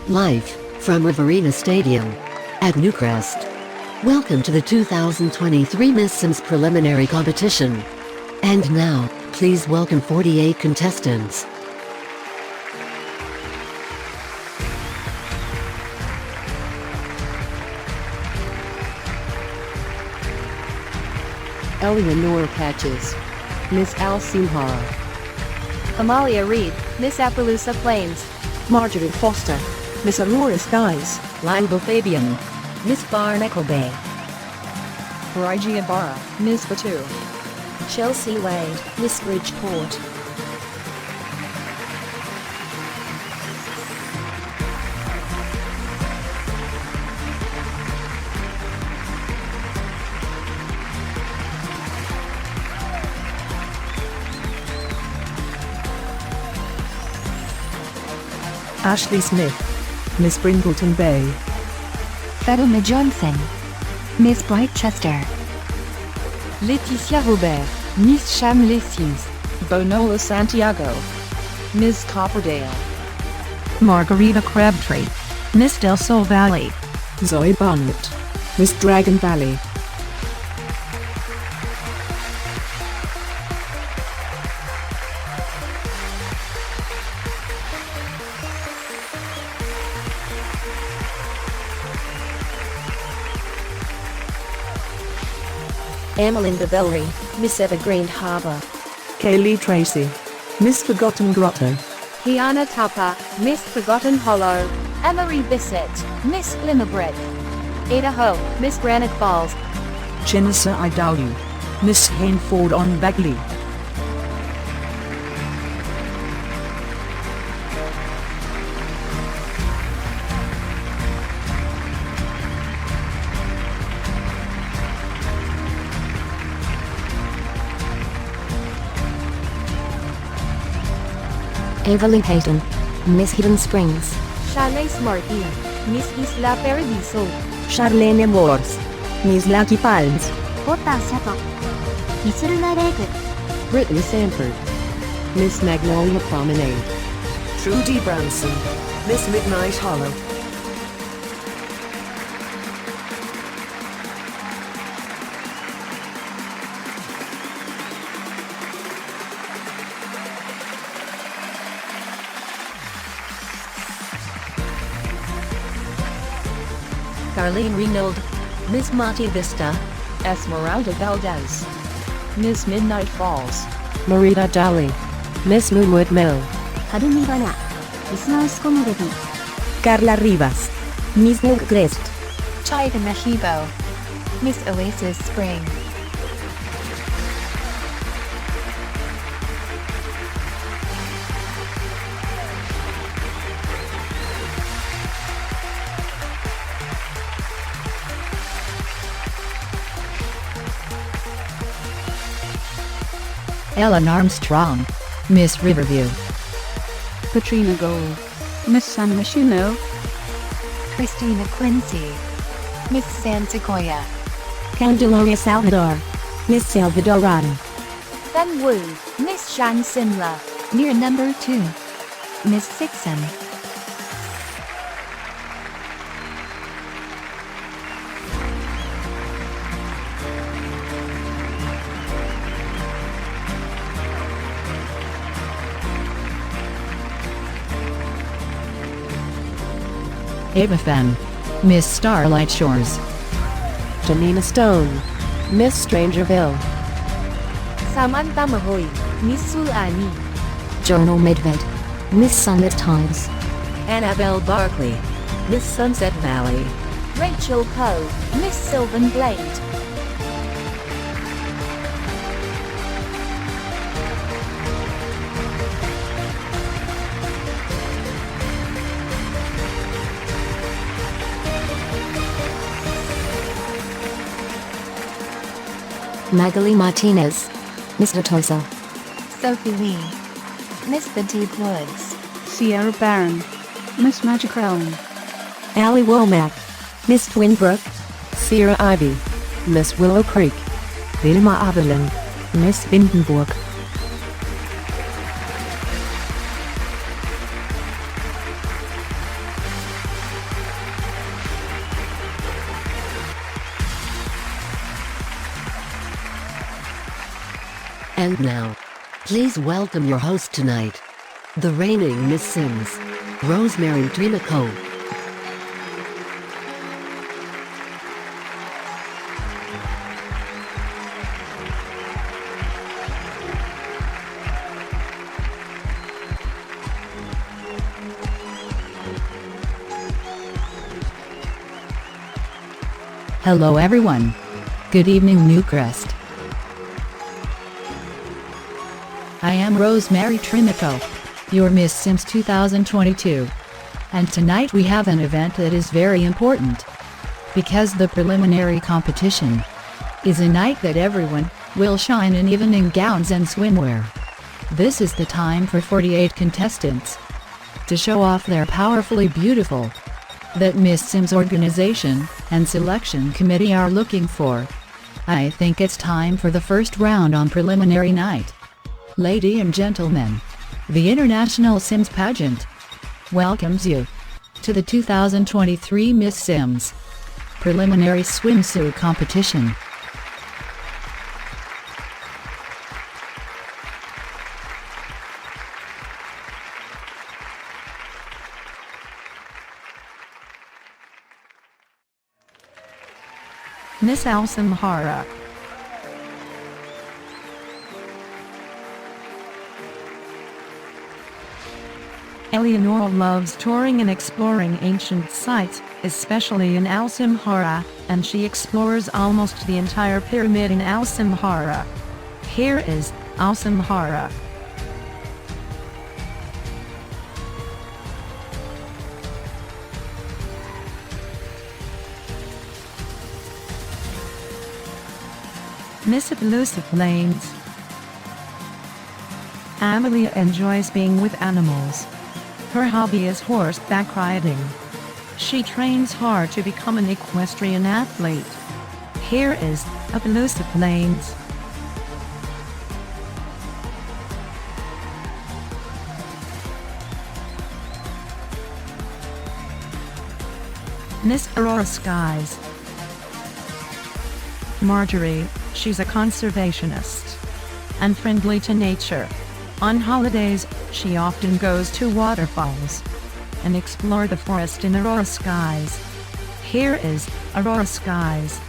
Live from Riverena Stadium at Newcrest. Welcome to the 2023 Miss SIMS preliminary competition. And now, please welcome 48 contestants. Eleanor Patches, Miss Al Simhara. Amalia Reed, Miss Appaloosa Plains. Marjorie Foster, Miss Aurora Skies. Langbo Fabian, Miss Barnacle Bay. Harigia Barra, Miss Batu. Chelsea Wade, Miss Bridgeport. Ashley Smith, Miss Bringleton Bay. Fatima Johnson, Miss Brightchester. Laetitia Robert, Miss Chamley-Sims. Bonola Santiago, Miss Copperdale. Margarita Crabtree, Miss Del Sol Valley. Zoe Barnett, Miss Dragon Valley. Amalinda Bellery, Miss Evergreen Harbour. Kaylee Tracy, Miss Forgotten Grotto. Hiana Tapa, Miss Forgotten Hollow. Emery Bissett, Miss Glimmerbrick. Ada Ho, Miss Granite Falls. Chinasa Idalu, Miss Hainford on Bagley. Evelyn Hayton, Miss Hidden Springs. Charles Martin, Miss Isla Paradiso. Charlene Moores, Miss Lucky Palms. Kota Sato, Miss Luna Lake. Brittany Sanford, Miss Magnolia Promenade. Trudy Branson, Miss Midnight Hollow. Carlene Reynolds, Miss Monte Vista. Esmeralda Valdez, Miss Midnight Falls. Marita Dali, Miss Moonwood Mill. Harumi Bana, Miss Mouse Community. Carla Rivas, Miss Newcrest. Chida Mehibo, Miss Oasis Spring. Ellen Armstrong, Miss Riverview. Katrina Gold, Miss San Myshuno. Christina Quincy, Miss San Sequoia. Candelaria Salvador, Miss Salvadorado. Then Wu, Miss Shan Simla. Near number 2, Miss Sixon. Ava Fenn, Miss Starlight Shores. Janina Stone, Miss Strangerville. Samantha Mahoy, Miss Sulani. Jono Medved, Miss Sunlit Times. Annabelle Barkley, Miss Sunset Valley. Rachel Poe, Miss Sylvan Blade. Magali Martinez, Miss Latosa. Sophie Lee, Miss The Deep Woods. Sierra Barron, Miss Magic Realm. Allie Womack, Miss Twinbrook. Sierra Ivy, Miss Willow Creek. Vilma Avelin, Miss Windenburg. And now, please welcome your host tonight, the reigning Miss Sims, Rosemary Trinico. Hello everyone. Good evening Newcrest. I am Rosemary Trinico, your Miss Sims 2022. And tonight we have an event that is very important. Because the preliminary competition is a night that everyone will shine in evening gowns and swimwear. This is the time for 48 contestants to show off their powerfully beautiful that Miss Sims organization and selection committee are looking for. I think it's time for the first round on preliminary night. Ladies and gentlemen, the International Sims Pageant welcomes you to the 2023 Miss Sims Preliminary Swimsuit Competition. Miss Alsamhara. Eleanor loves touring and exploring ancient sites, especially in Alsamhara, and she explores almost the entire pyramid in Alsamhara. Here is Alsamhara. Miss Elusive Lanes. Amelia enjoys being with animals. Her hobby is horseback riding. She trains hard to become an equestrian athlete. Here is Elusive Lanes. Miss Aurora Skies. Marjorie, she's a conservationist and friendly to nature. On holidays, she often goes to waterfalls and explore the forest in Aurora Skies. Here is Aurora Skies.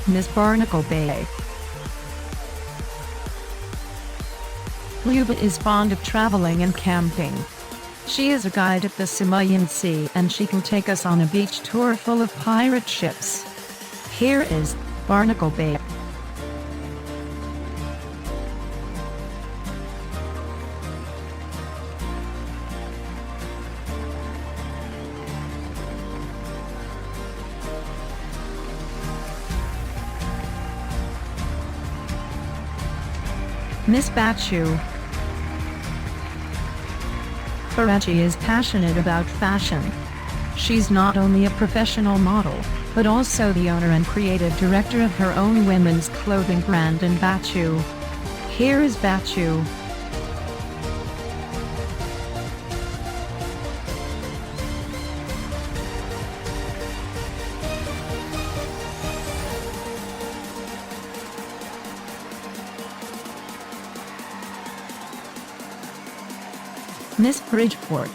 Miss Barnacle Bay. Luba is fond of traveling and camping. She is a guide at the Simoian Sea and she can take us on a beach tour full of pirate ships. Here is Barnacle Bay. Miss Bachu. Karachi is passionate about fashion. She's not only a professional model, but also the owner and creative director of her own women's clothing brand in Bachu. Here is Bachu. Miss Bridgeport.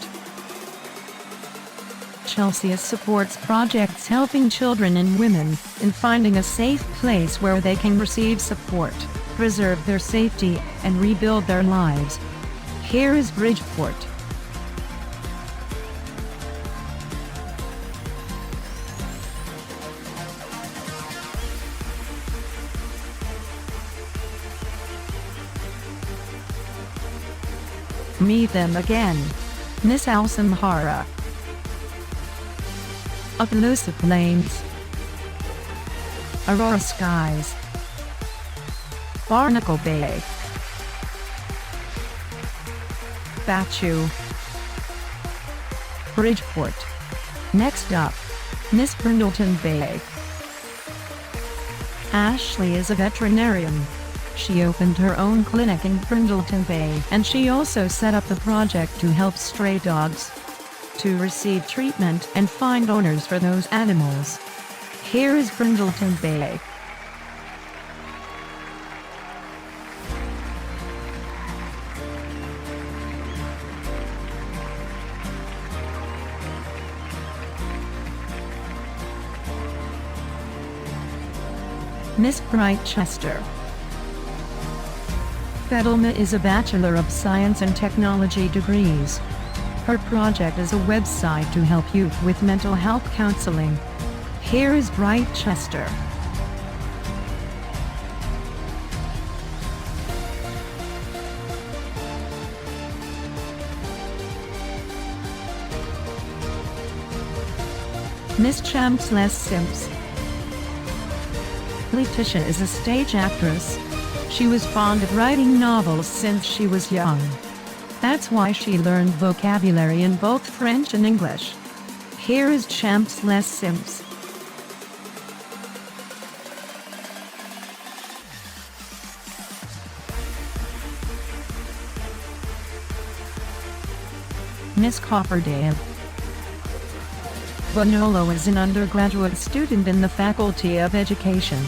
Chelsea supports projects helping children and women in finding a safe place where they can receive support, preserve their safety, and rebuild their lives. Here is Bridgeport. Meet them again. Miss Alsamhara. Elusive Lanes. Aurora Skies. Barnacle Bay. Bachu. Bridgeport. Next up, Miss Brindleton Bay. Ashley is a veterinarian. She opened her own clinic in Brindleton Bay, and she also set up the project to help stray dogs to receive treatment and find owners for those animals. Here is Brindleton Bay. Miss Brightchester. Fedelma is a Bachelor of Science and Technology degrees. Her project is a website to help youth with mental health counseling. Here is Brightchester. Miss SIMS. Letitia is a stage actress. She was fond of writing novels since she was young. That's why she learned vocabulary in both French and English. Here is SIMS. Miss Copperdale. Bonolo is an undergraduate student in the Faculty of Education.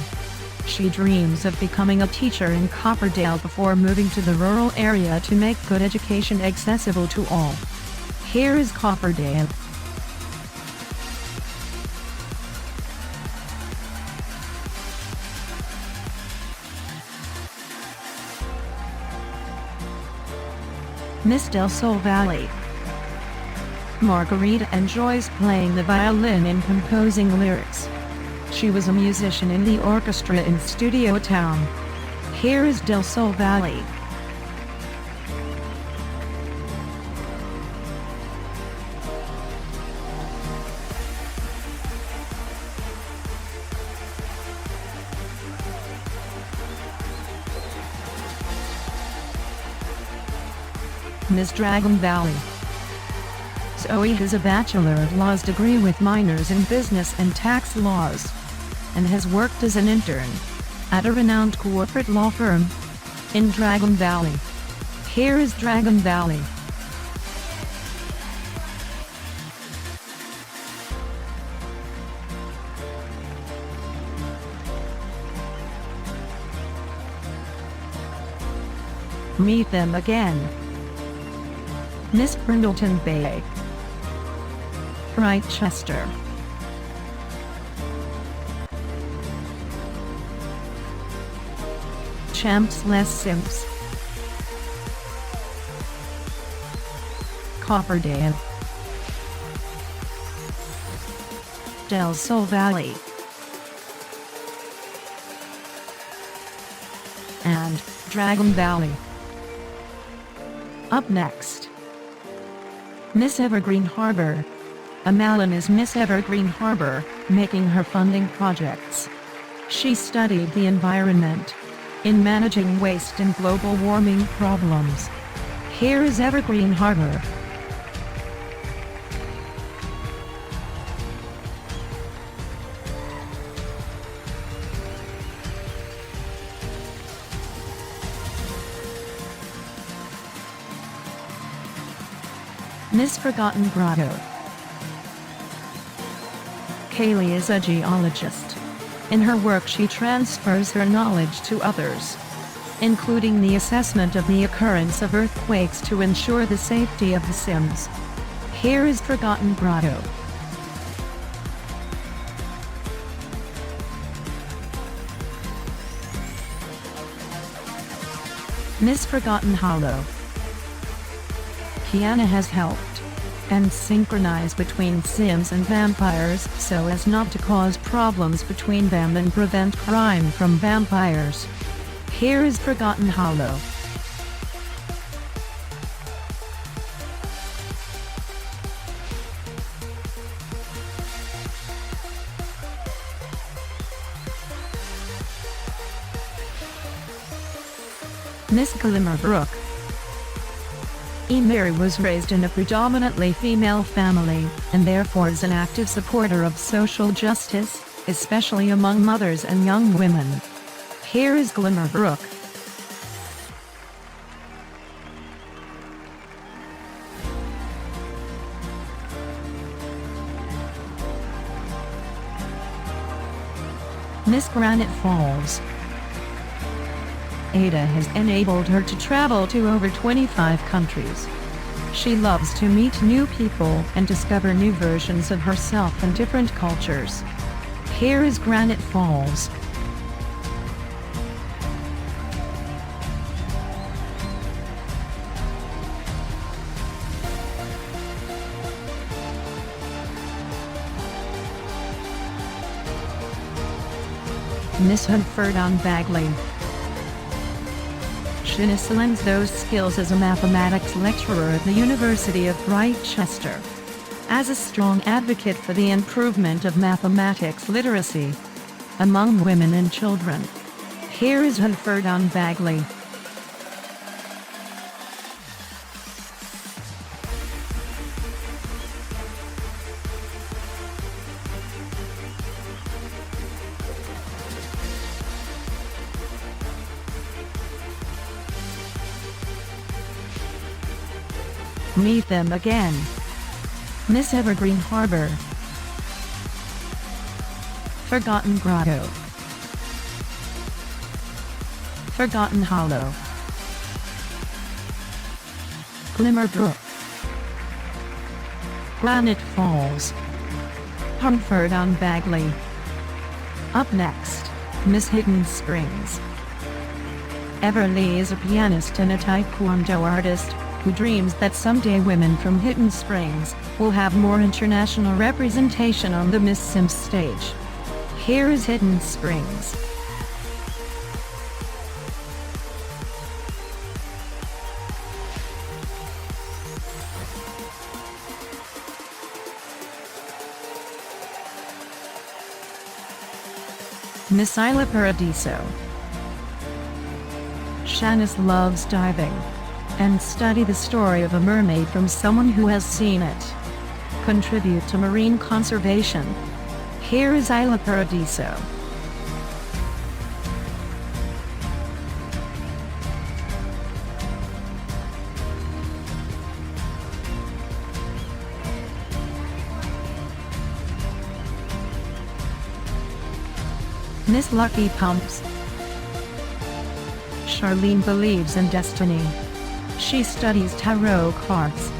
She dreams of becoming a teacher in Copperdale before moving to the rural area to make good education accessible to all. Here is Copperdale. Miss Del Sol Valley. Margarita enjoys playing the violin and composing lyrics. She was a musician in the orchestra in Studio Town. Here is Del Sol Valley. Miss Dragon Valley. Zoe has a Bachelor of Laws degree with minors in business and tax laws, and has worked as an intern at a renowned corporate law firm in Dragon Valley. Here is Dragon Valley. Meet them again. Miss Brindleton Bay. Brightchester. SIMS. Copperdale. Del Sol Valley. And Dragon Valley. Up next, Miss Evergreen Harbor. Amalin is Miss Evergreen Harbor, making her funding projects. She studied the environment in managing waste and global warming problems. Here is Evergreen Harbor. Miss Forgotten Grotto. Kaylee is a geologist. In her work she transfers her knowledge to others, including the assessment of the occurrence of earthquakes to ensure the safety of the SIMS. Here is Forgotten Grotto. Miss Forgotten Hollow. Kiana has helped and synchronized between SIMS and vampires so as not to cause problems between them and prevent crime from vampires. Here is Forgotten Hollow. Miss Glimmerbrook. Mary was raised in a predominantly female family, and therefore is an active supporter of social justice, especially among mothers and young women. Here is Glimmerbrook. Miss Granite Falls. Ada has enabled her to travel to over 25 countries. She loves to meet new people and discover new versions of herself in different cultures. Here is Granite Falls. Miss Huntford-on-Bagley. Shanice lends those skills as a mathematics lecturer at the University of Rochester. As a strong advocate for the improvement of mathematics literacy among women and children. Here is Huntford-on-Bagley. Meet them again. Miss Evergreen Harbor. Forgotten Grotto. Forgotten Hollow. Glimmer Brook. Granite Falls. Huntford-on-Bagley. Up next, Miss Hidden Springs. Everly is a pianist and a taekwondo artist who dreams that someday women from Hidden Springs will have more international representation on the Miss Sims stage. Here is Hidden Springs. Miss Isla Paradiso. Shanice loves diving and study the story of a mermaid from someone who has seen it. Contribute to marine conservation. Here is Isla Paradiso. Miss Lucky Pumps. Charlene believes in destiny. She studies tarot cards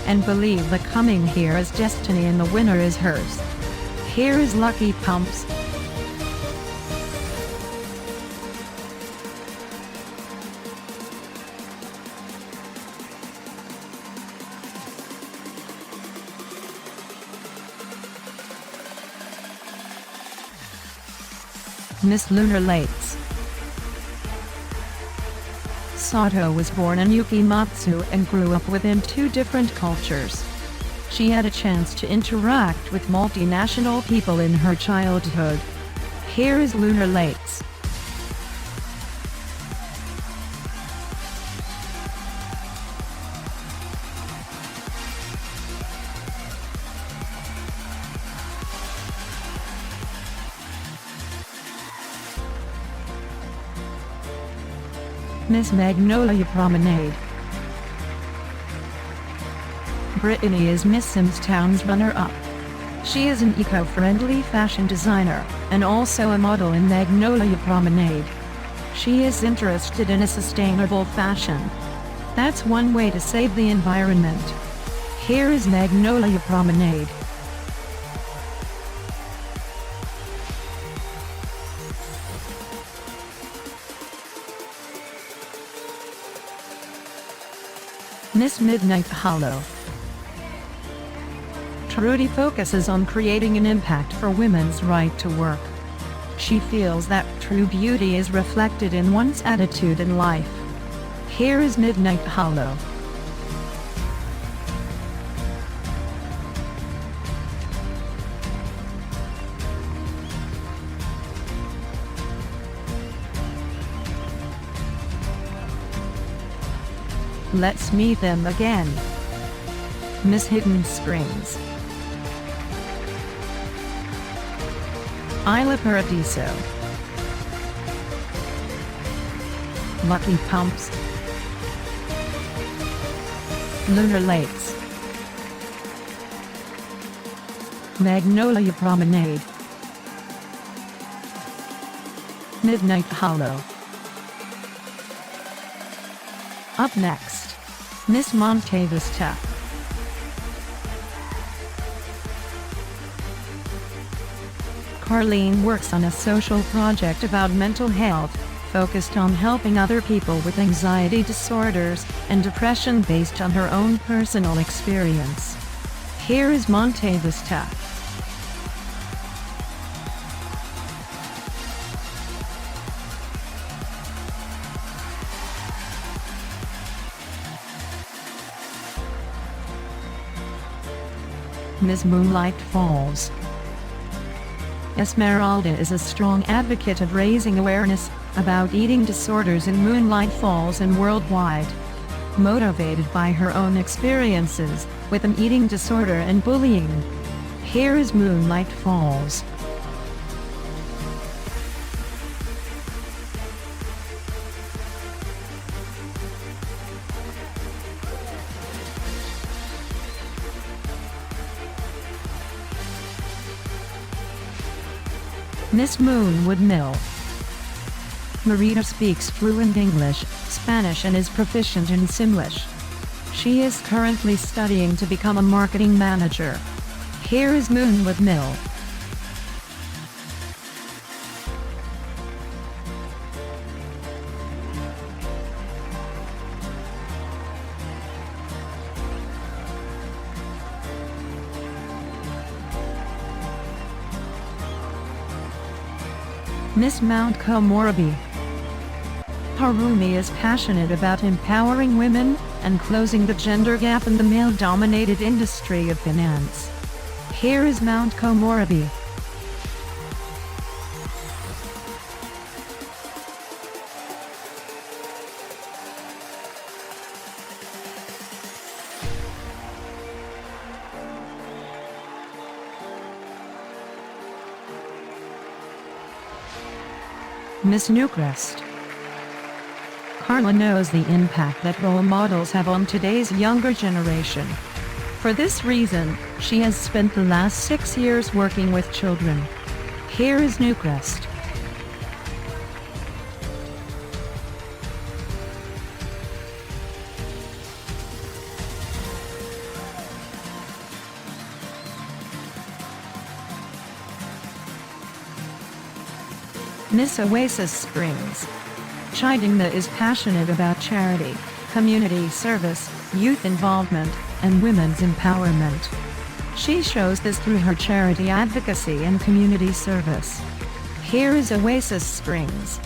and believes that coming here is destiny and the winner is hers. Here is Lucky Pumps. Miss Lunar Lakes. Sato was born in Yukimatsu and grew up within two different cultures. She had a chance to interact with multinational people in her childhood. Here is Lunar Lakes. Miss Magnolia Promenade. Brittany is Miss Sims Town's runner-up. She is an eco-friendly fashion designer, and also a model in Magnolia Promenade. She is interested in a sustainable fashion. That's one way to save the environment. Here is Magnolia Promenade. Miss Midnight Hollow. Trudy focuses on creating an impact for women's right to work. She feels that true beauty is reflected in one's attitude in life. Here is Midnight Hollow. Let's meet them again. Miss Hidden Springs. Isla Paradiso. Lucky Pumps. Lunar Lakes. Magnolia Promenade. Midnight Hollow. Up next, Miss Monte Vista. Carlene works on a social project about mental health, focused on helping other people with anxiety disorders and depression based on her own personal experience. Here is Monte Vista. Miss Moonlight Falls. Esmeralda is a strong advocate of raising awareness about eating disorders in Moonlight Falls and worldwide. Motivated by her own experiences with an eating disorder and bullying. Here is Moonlight Falls. Miss Moonwood Mill. Marita speaks fluent English, Spanish and is proficient in Simlish. She is currently studying to become a marketing manager. Here is Moonwood Mill. Miss Mount Komorebi. Harumi is passionate about empowering women and closing the gender gap in the male-dominated industry of finance. Here is Mount Komorebi. Miss Newcrest. Carla knows the impact that role models have on today's younger generation. For this reason, she has spent the last 6 years working with children. Here is Newcrest. Miss Oasis Springs. Chidingna is passionate about charity, community service, youth involvement, and women's empowerment. She shows this through her charity advocacy and community service. Here is Oasis Springs.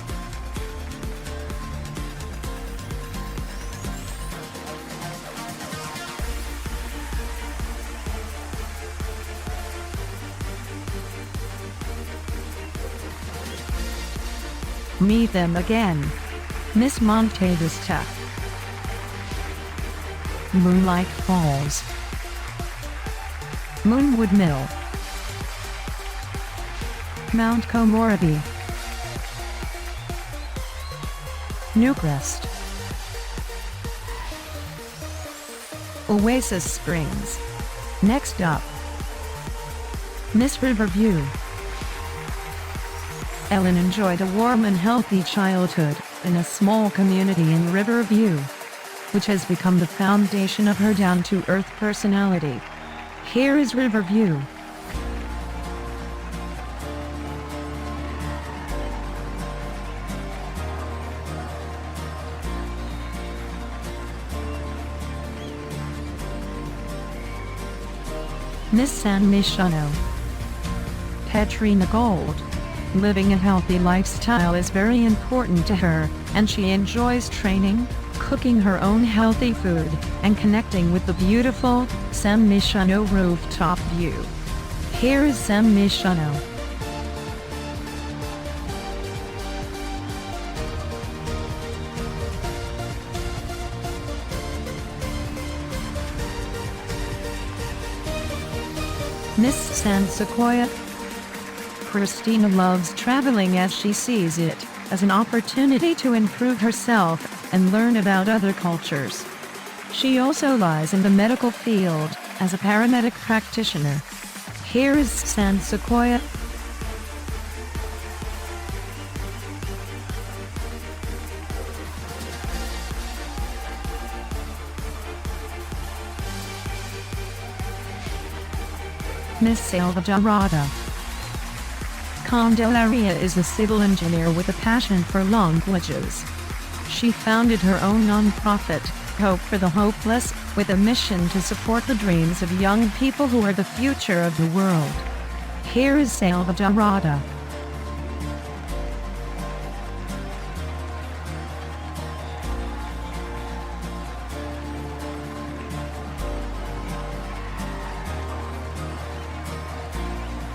Meet them again. Miss Monte Vista. Moonlight Falls. Moonwood Mill. Mount Komorebi. Newcrest. Oasis Springs. Next up, Miss Riverview. Ellen enjoyed a warm and healthy childhood in a small community in Riverview, which has become the foundation of her down-to-earth personality. Here is Riverview. Miss San Misciano. Petrina Gold. Living a healthy lifestyle is very important to her, and she enjoys training, cooking her own healthy food, and connecting with the beautiful San Misciano rooftop view. Here is San Misciano. Miss San Sequoia. Christina loves traveling as she sees it as an opportunity to improve herself and learn about other cultures. She also lies in the medical field as a paramedic practitioner. Here is San Sequoia. Miss Salvadorada. Candelaria is a civil engineer with a passion for languages. She founded her own non-profit, Hope for the Hopeless, with a mission to support the dreams of young people who are the future of the world. Here is Salvadorada.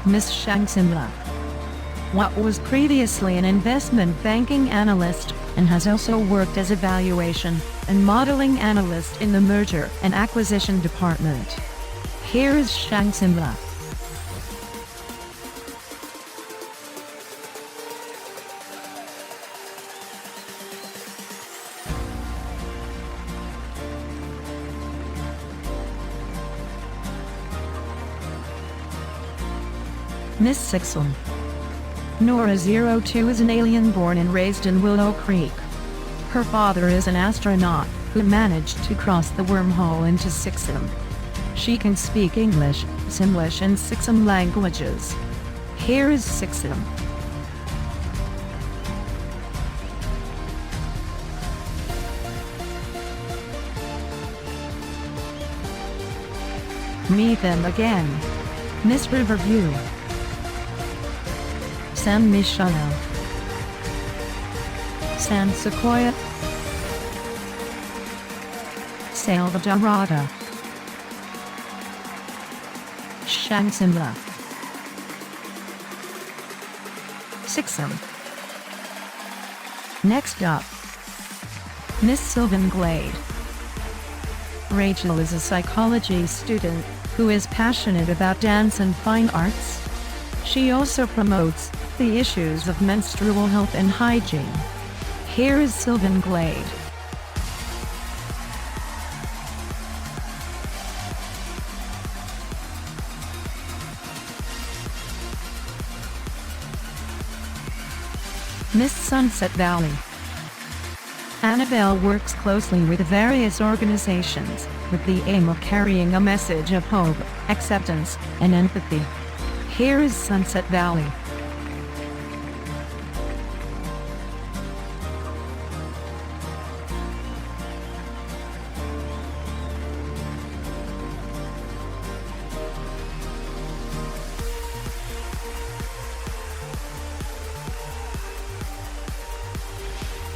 Miss Shangsimla. What was previously an investment banking analyst, and has also worked as evaluation and modeling analyst in the merger and acquisition department. Here is Shangsimla. Miss Sixel. Nora 02 is an alien born and raised in Willow Creek. Her father is an astronaut who managed to cross the wormhole into Sixum. She can speak English, Simlish and Sixum languages. Here is Sixum. Meet them again. Miss Riverview. San Michelo. San Sequoia. Salvadorada. Shangsimla. Sixum. Next up, Miss Sylvan Glade. Rachel is a psychology student who is passionate about dance and fine arts. She also promotes the issues of menstrual health and hygiene. Here is Sylvan Glade. Miss Sunset Valley. Annabelle works closely with various organizations with the aim of carrying a message of hope, acceptance, and empathy. Here is Sunset Valley.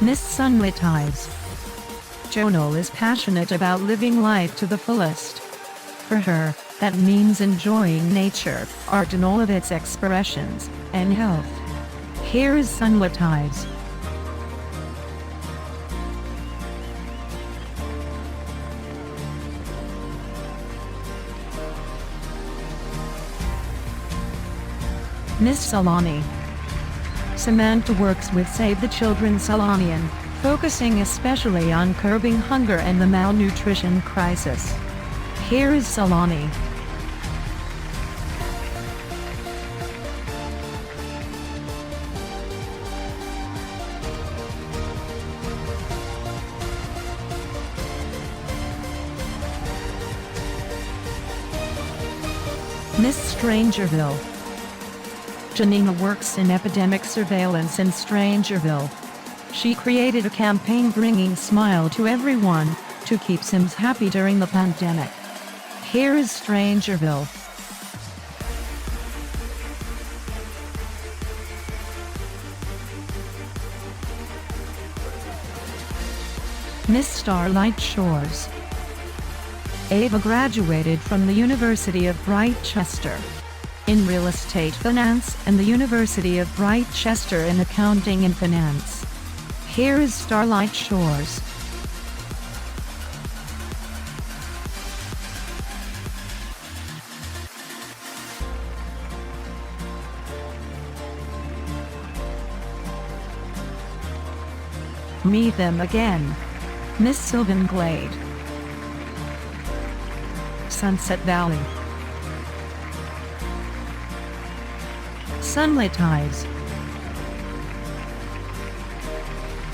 Miss Sunlit Eyes. Jonal is passionate about living life to the fullest. For her, that means enjoying nature, art in all of its expressions, and health. Here is Sunlit Eyes. Miss Solani. Samantha works with Save the Children Solanian, focusing especially on curbing hunger and the malnutrition crisis. Here is Solani. Miss Strangerville. Janina works in epidemic surveillance in Strangerville. She created a campaign bringing smile to everyone to keep SIMS happy during the pandemic. Here is Strangerville. Miss Starlight Shores. Ava graduated from the University of Brightchester in real estate finance and the University of Brightchester in accounting and finance. Here is Starlight Shores. Meet them again. Miss Sylvan Glade. Sunset Valley. Sunlit Eyes.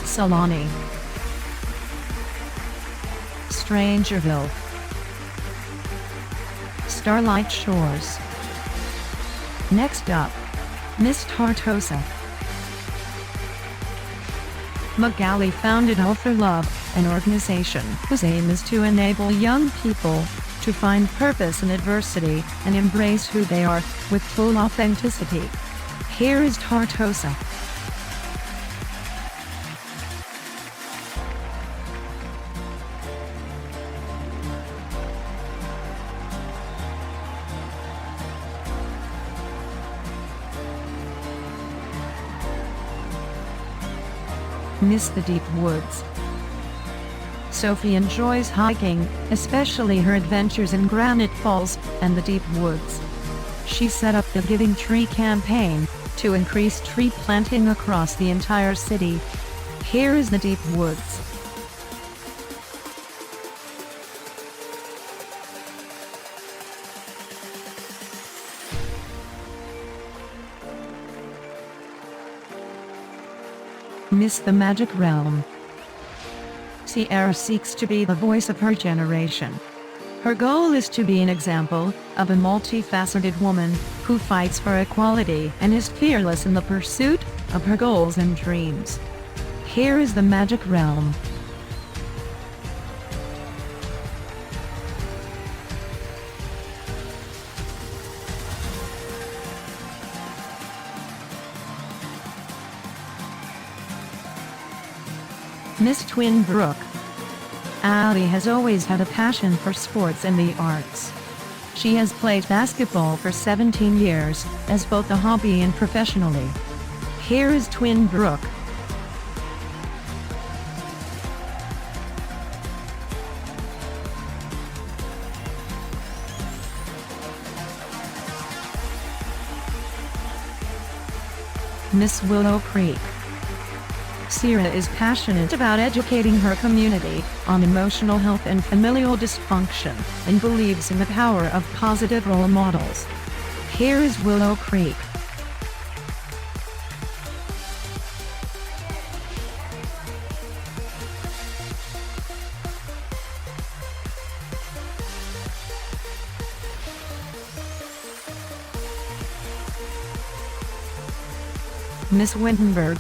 Solani. Strangerville. Starlight Shores. Next up, Miss Tartosa. Magali founded All for Love, an organization whose aim is to enable young people to find purpose in adversity and embrace who they are with full authenticity. Here is Tartosa. Miss the Deep Woods. Sophie enjoys hiking, especially her adventures in Granite Falls and the Deep Woods. She set up the Giving Tree campaign to increase tree planting across the entire city. Here is the Deep Woods. Miss the Magic Realm. Sierra seeks to be the voice of her generation. Her goal is to be an example of a multifaceted woman who fights for equality and is fearless in the pursuit of her goals and dreams. Here is the Magic Realm. Miss Twin Brook. Ali has always had a passion for sports and the arts. She has played basketball for 17 years, as both a hobby and professionally. Here is Twin Brook. Miss Willow Creek. Sierra is passionate about educating her community on emotional health and familial dysfunction, and believes in the power of positive role models. Here is Willow Creek. Miss Wittenberg.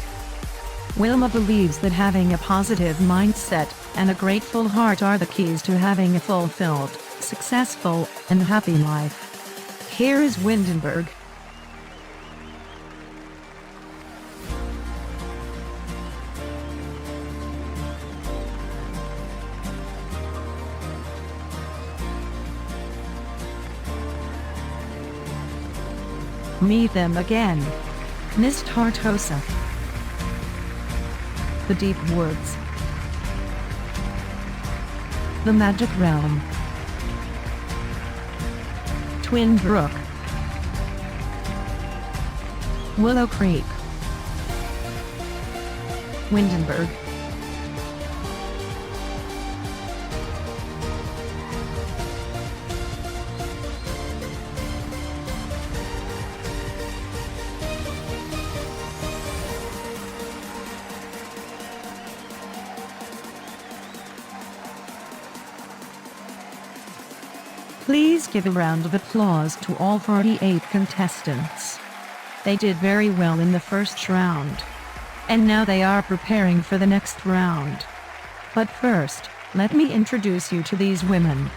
Wilma believes that having a positive mindset and a grateful heart are the keys to having a fulfilled, successful, and happy life. Here is Windenberg. Meet them again. Miss Tartosa. The Deep Woods. The Magic Realm. Twin Brook. Willow Creek. Windenberg. Please give a round of applause to all 48 contestants. They did very well in the first round. And now they are preparing for the next round. But first, let me introduce you to these women.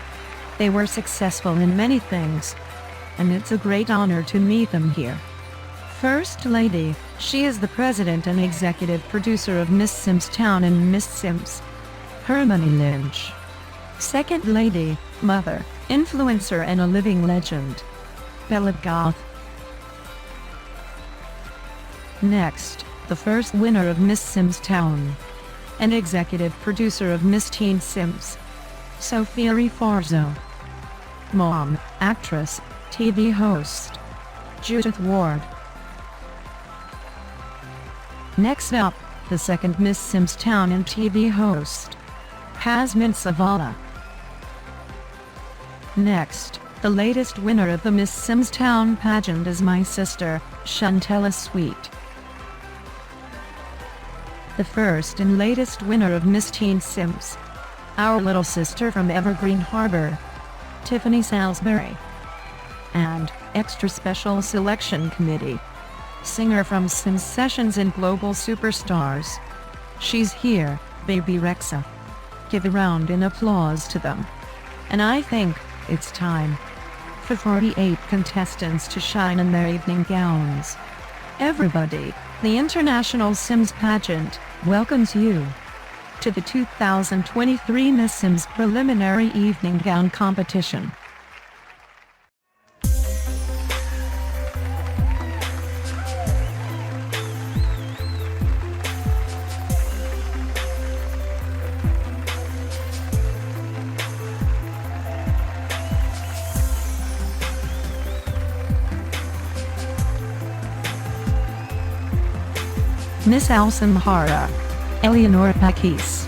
They were successful in many things, and it's a great honor to meet them here. First Lady, she is the president and executive producer of Miss Sims Town and Miss Sims. Hermione Lynch. Second Lady, mother, influencer and a living legend. Bella Goth. Next, the first winner of Miss Sims Town and executive producer of Miss Teen Sims. Sophia Rifarzo. Mom, actress, TV host. Judith Ward. Next up, the second Miss Sims Town and TV host. Hasmin Savala. Next, the latest winner of the Miss Sims Town pageant is my sister, Chantella Sweet. The first and latest winner of Miss Teen Sims. Our little sister from Evergreen Harbor, Tiffany Salisbury. And Extra Special Selection Committee. Singer from SIMS Sessions and Global Superstars. She's here, Baby Rexa. Give a round in applause to them. And I think it's time for 48 contestants to shine in their evening gowns. Everybody, the International SIMS Pageant welcomes you to the 2023 Miss SIMS Preliminary Evening Gown Competition. Miss Al-Samhara, Eleanor Pakis.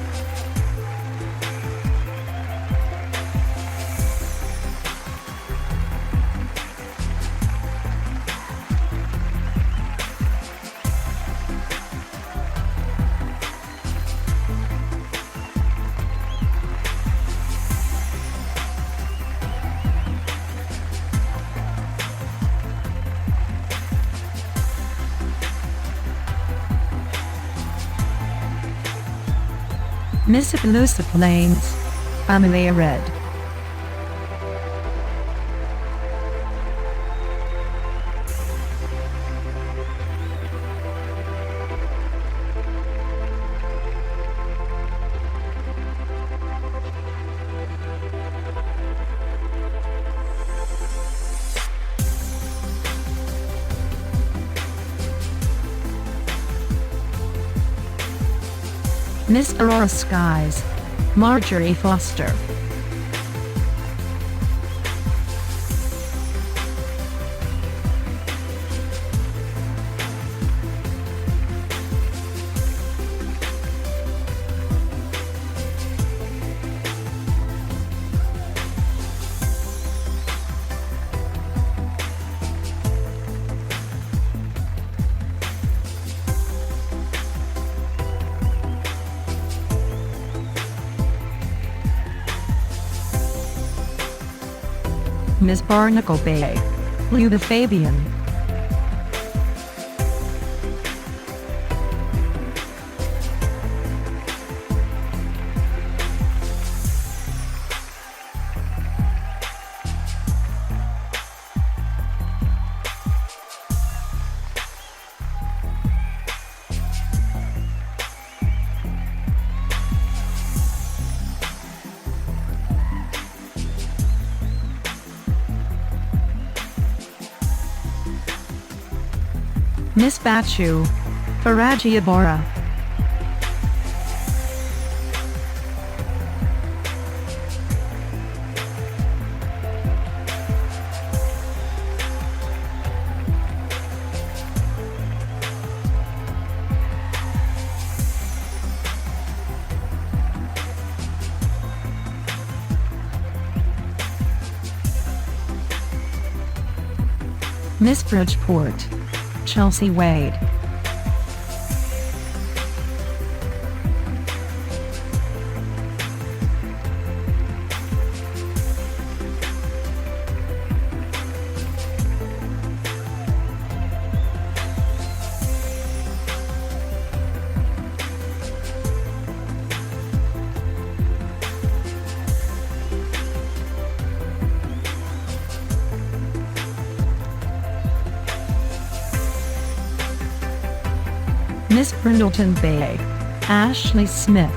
Miss Appaloosa Plains, Amelia Red. Miss Aurora Skies, Marjorie Foster. Miss Barnacle Bay, Luba Fabian. Miss Bachu, Faraji Ibarra. Miss Bridgeport, Chelsea Wade. Miss Brindleton Bay, Ashley Smith.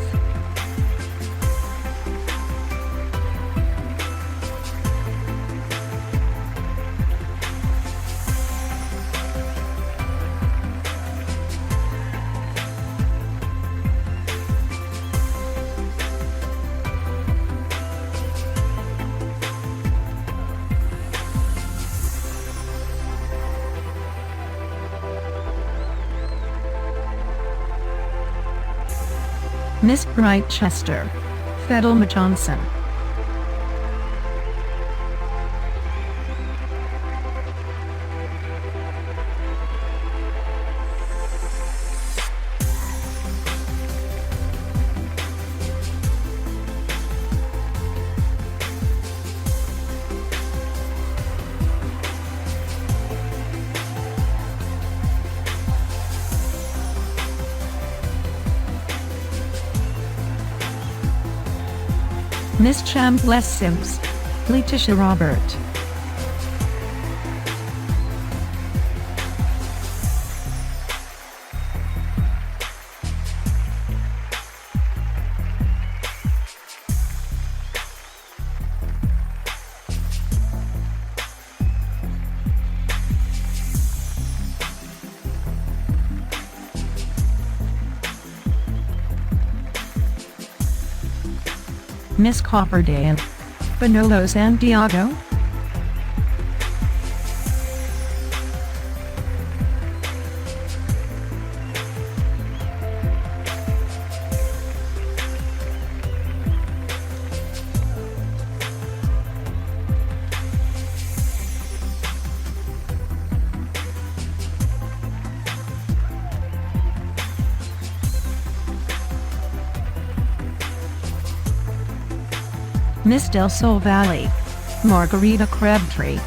Miss Bright Chester, Fedelma Johnson. Miss Chambliss Sims, Letitia Robert. Miss Copperdale, Bonolo Santiago. Miss Del Sol Valley, Margarita Crabtree.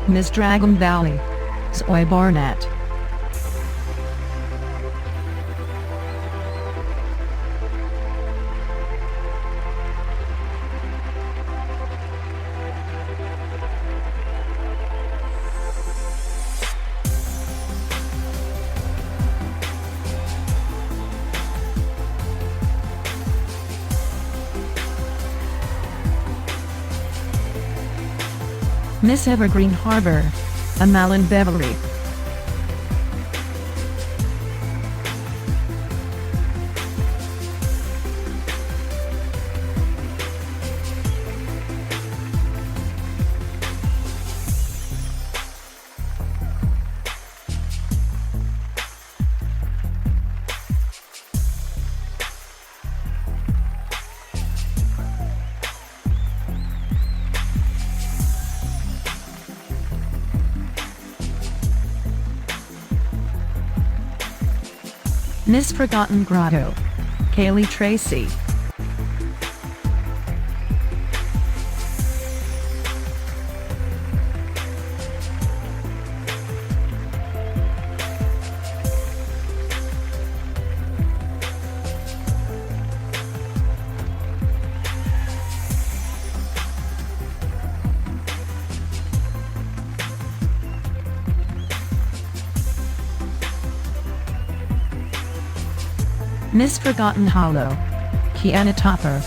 Miss Dragon Valley, Zoe Barnett. Miss Evergreen Harbor, Amalin Beverly. Miss Forgotten Grotto, Kaylee Tracy. Miss Forgotten Hollow, Kiana Topper.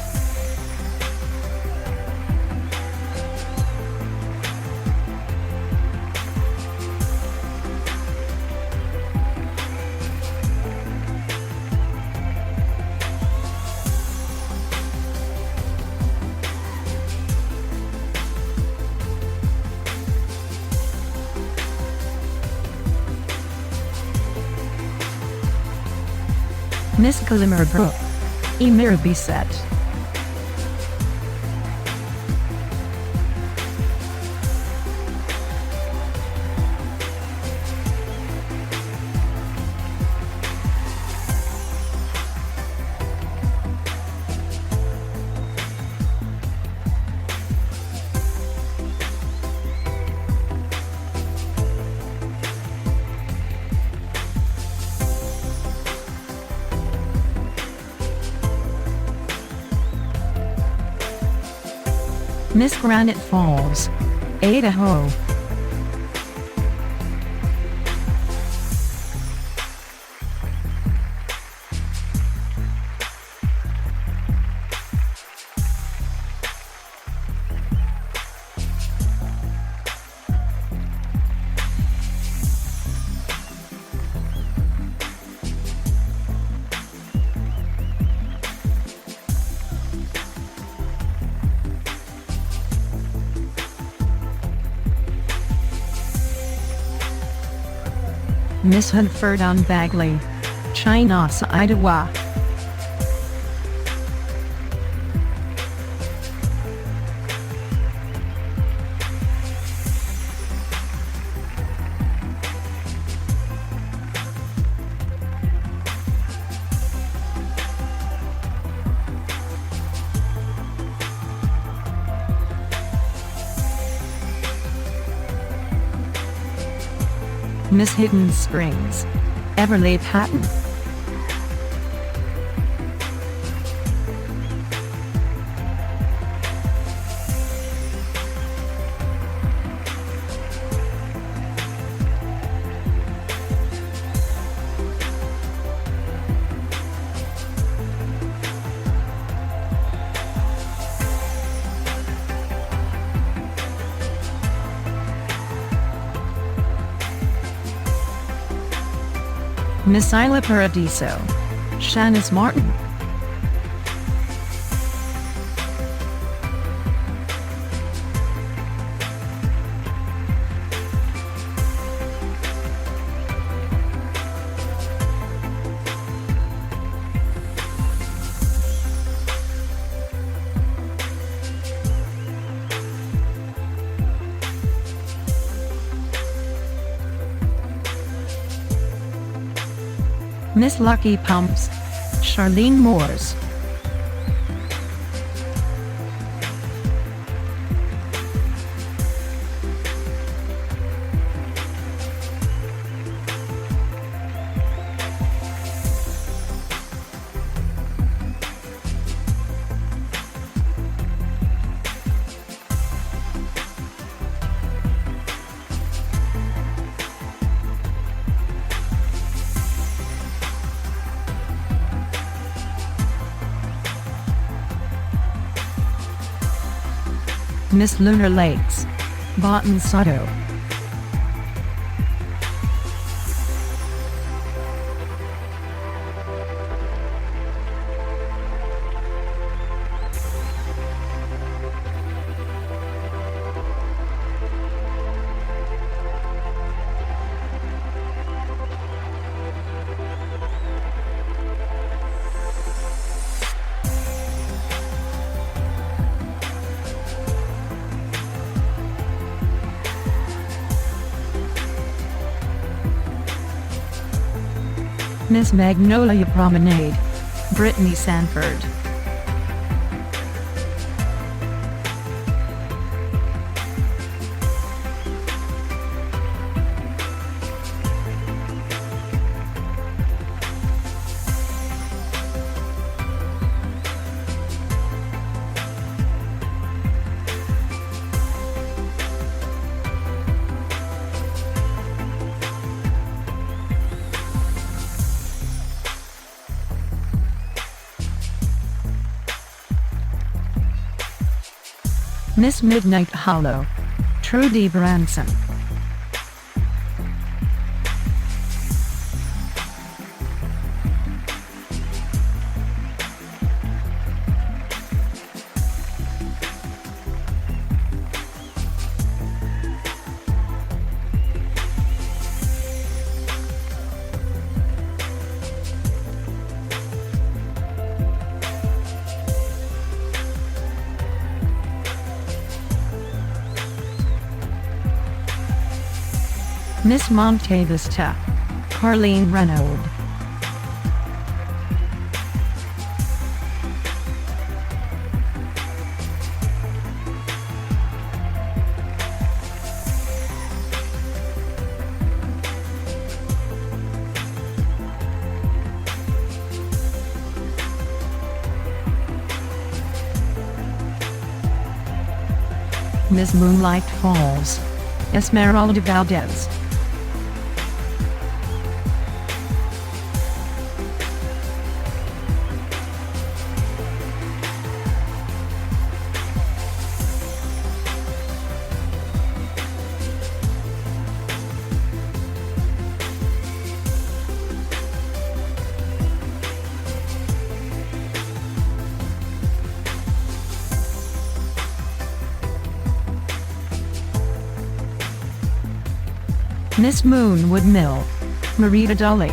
Miss Glimmer Brook, Emir Bisset. Miss Granite Falls, Idaho. Miss Hunford on Bagley, Chinasa, Idaho. Miss Hidden Springs, Everleigh Patton. Miss Isla Paradiso, Shanice Martin. Miss Lucky Pumps, Charlene Moores. Miss Lunar Lakes, Botan Soto. Miss Magnolia Promenade, Brittany Sanford. Miss Midnight Hollow, Trudy Branson. Miss Monte Vista, Carlene Renaud. Miss Moonlight Falls, Esmeralda Valdez. Miss Moonwood Mill, Marita Dully.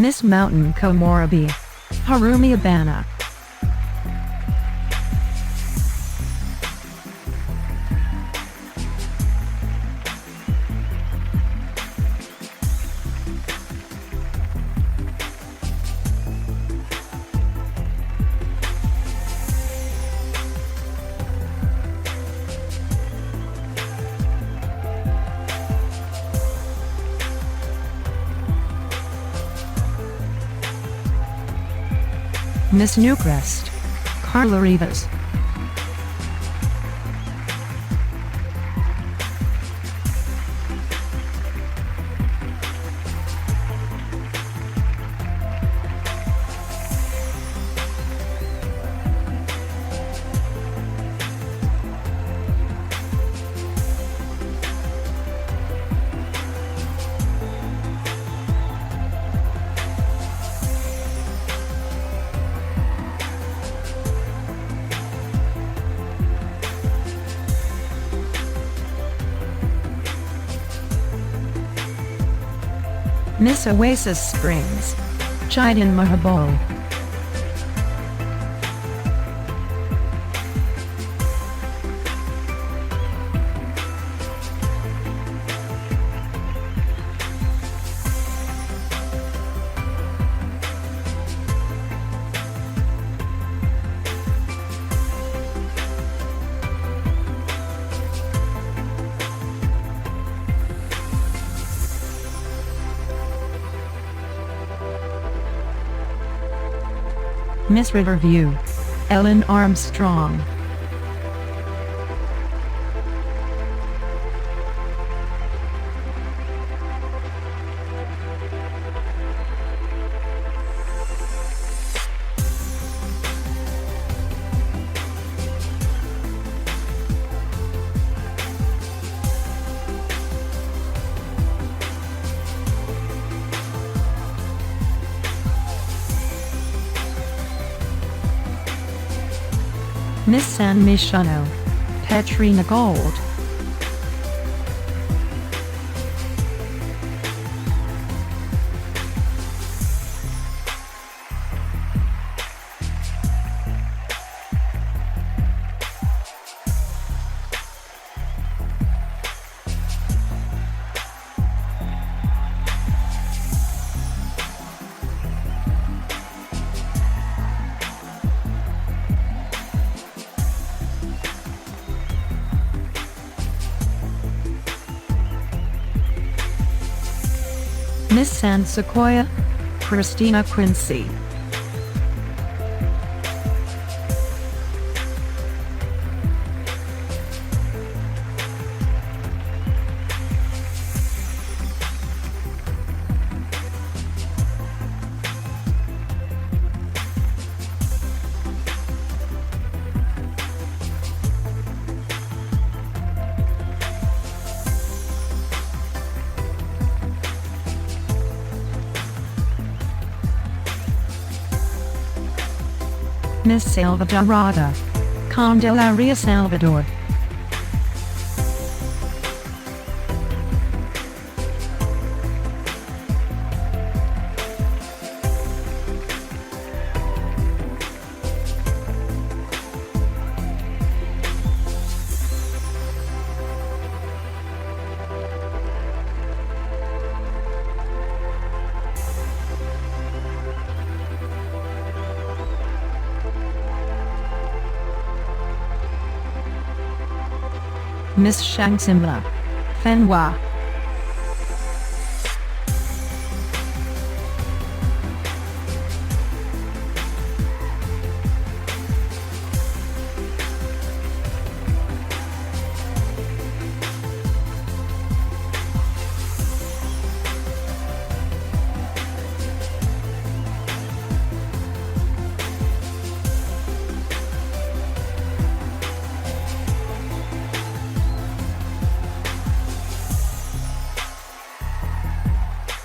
Miss Mountain Komorebi, Harumi Abana. Miss Newcrest, Carla Rivas. Miss Oasis Springs, Chiden Mahabol. Miss Riverview, Ellen Armstrong. Miss San Mishuno, Petrina Gold. Miss San Sequoia, Christina Quincy. Miss Salvadorada, Candelaria Salvador. Miss Shangsimla, Fenwa.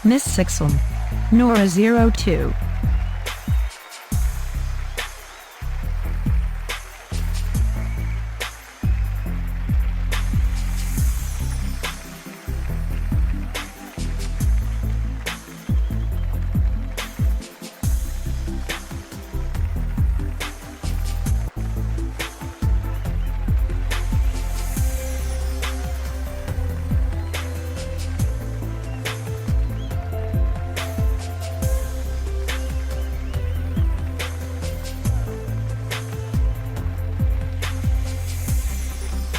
Miss Sixum, Nora 02.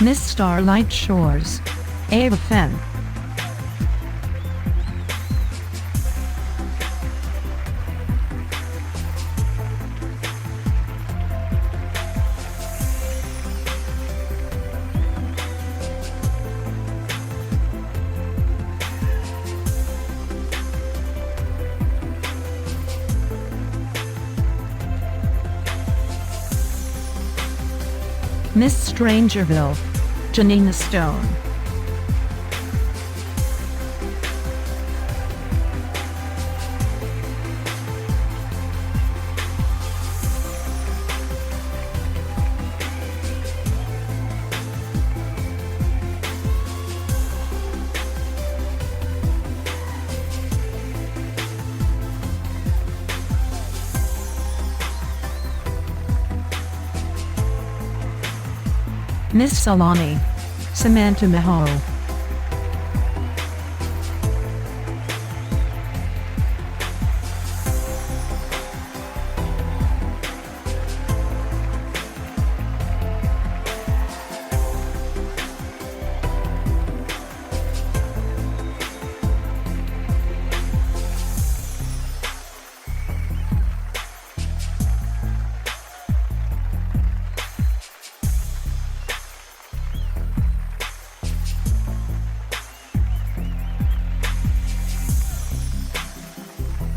Miss Starlight Shores, Ava Fenn. Miss Strangerville, Janina Stone. Miss Salani, Samantha Maho.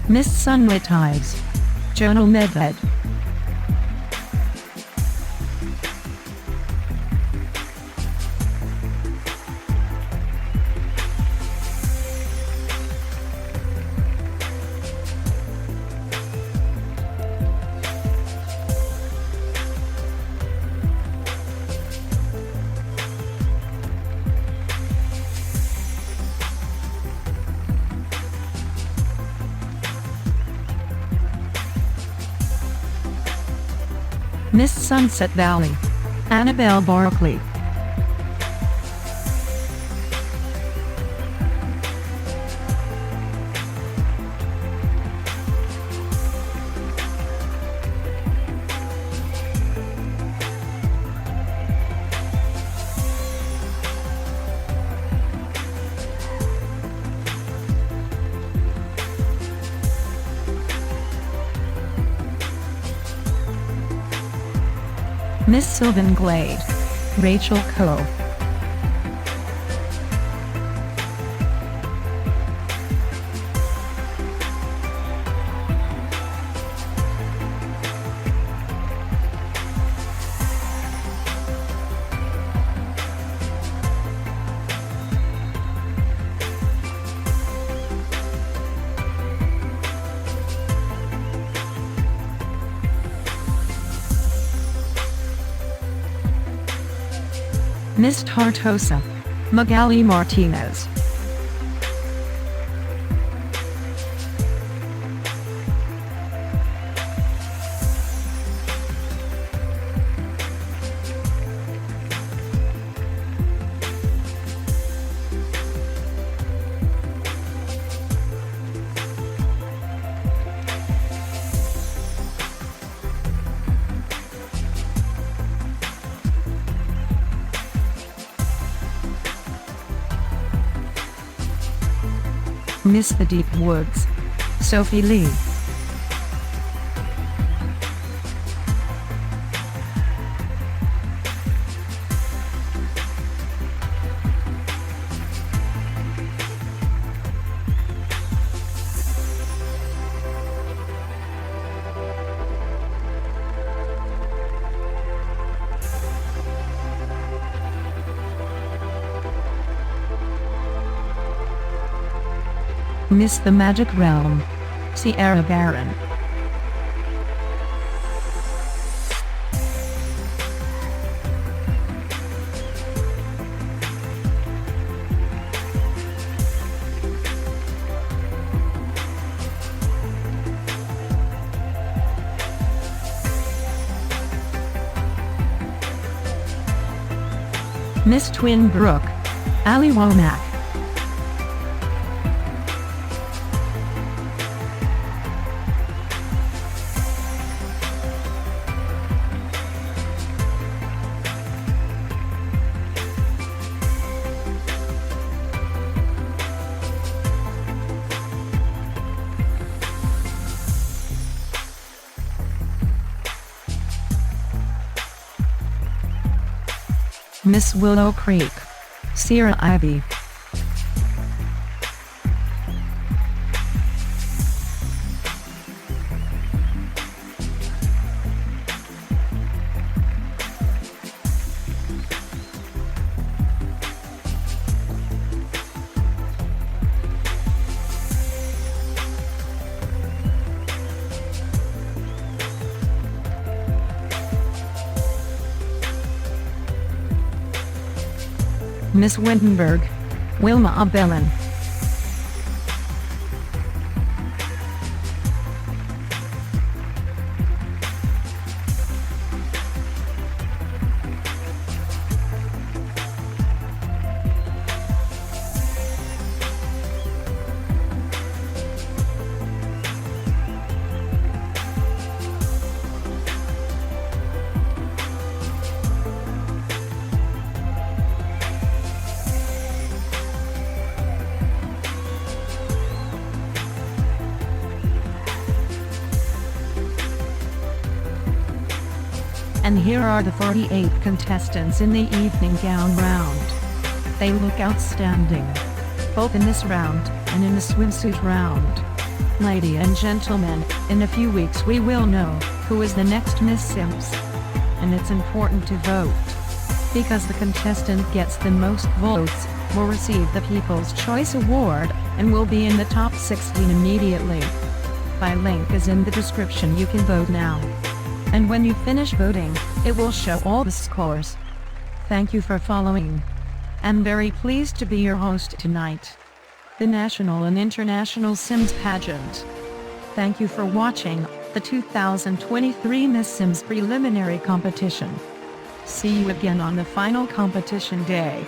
Miss Sunlit Eyes, Jonal Medved. Miss Sunset Valley, Annabelle Barkley. Miss Sylvan Glade, Rachel Coe. Miss Tartosa, Magali Martinez. Miss the Deep Woods, Sophie Lee. Miss the Magic Realm, Sierra Baron. Miss Twin Brook, Ali Womack. Miss Willow Creek, Sierra Ivy. Miss Wittenberg, Wilma Abellin. And here are the 48 contestants in the evening gown round. They look outstanding, both in this round and in the swimsuit round. Ladies and gentlemen, in a few weeks we will know who is the next Miss Sims. And it's important to vote, because the contestant gets the most votes will receive the People's Choice Award and will be in the top 16 immediately. My link is in the description. You can vote now. And when you finish voting, it will show all the scores. Thank you for following. I'm very pleased to be your host tonight. The National and International Sims Pageant. Thank you for watching the 2023 Miss Sims Preliminary Competition. See you again on the final competition day.